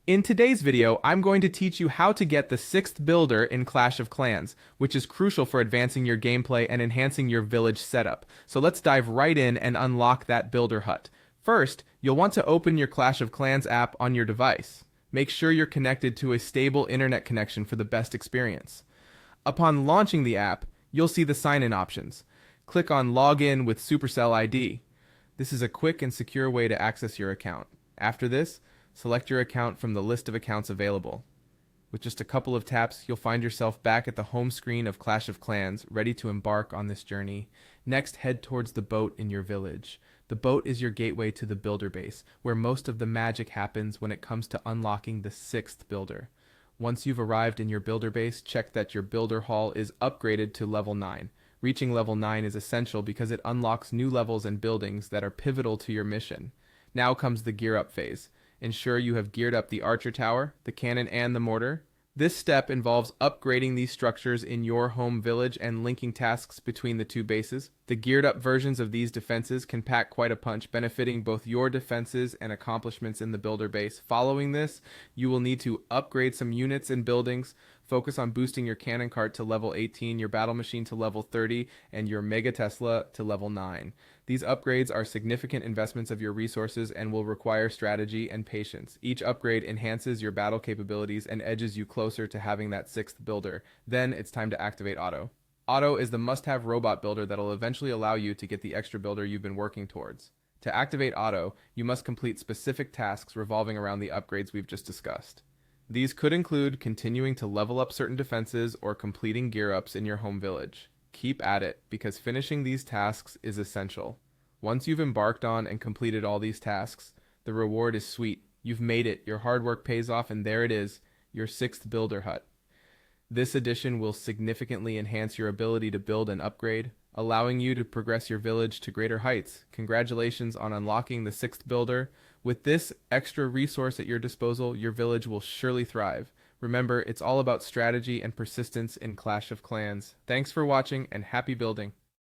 In today's video, I'm going to teach you how to get the 6th builder in Clash of Clans, which is crucial for advancing your gameplay and enhancing your village setup. So let's dive right in and unlock that builder hut. First, you'll want to open your Clash of Clans app on your device. Make sure you're connected to a stable internet connection for the best experience. Upon launching the app, you'll see the sign-in options. Click on Login with Supercell ID. This is a quick and secure way to access your account. After this, select your account from the list of accounts available. With just a couple of taps, you'll find yourself back at the home screen of Clash of Clans, ready to embark on this journey. Next, head towards the boat in your village. The boat is your gateway to the builder base, where most of the magic happens when it comes to unlocking the 6th builder. Once you've arrived in your builder base, check that your builder hall is upgraded to level 9. Reaching level 9 is essential because it unlocks new levels and buildings that are pivotal to your mission. Now comes the gear up phase. Ensure you have geared up the archer tower, the cannon, and the mortar. This step involves upgrading these structures in your home village and linking tasks between the two bases. The geared up versions of these defenses can pack quite a punch, benefiting both your defenses and accomplishments in the builder base. Following this, you will need to upgrade some units and buildings. Focus on boosting your cannon cart to level 18, your battle machine to level 30, and your Mega Tesla to level 9. These upgrades are significant investments of your resources and will require strategy and patience. Each upgrade enhances your battle capabilities and edges you closer to having that 6th builder. Then it's time to activate O.T.T.O. O.T.T.O is the must-have robot builder that'll eventually allow you to get the extra builder you've been working towards. To activate O.T.T.O, you must complete specific tasks revolving around the upgrades we've just discussed. These could include continuing to level up certain defenses or completing gear ups in your home village. Keep at it, because finishing these tasks is essential. Once you've embarked on and completed all these tasks, the reward is sweet. You've made it, your hard work pays off, and there it is, your 6th builder hut. This addition will significantly enhance your ability to build and upgrade, allowing you to progress your village to greater heights. Congratulations on unlocking the 6th builder. With this extra resource at your disposal, your village will surely thrive. Remember, it's all about strategy and persistence in Clash of Clans. Thanks for watching and happy building.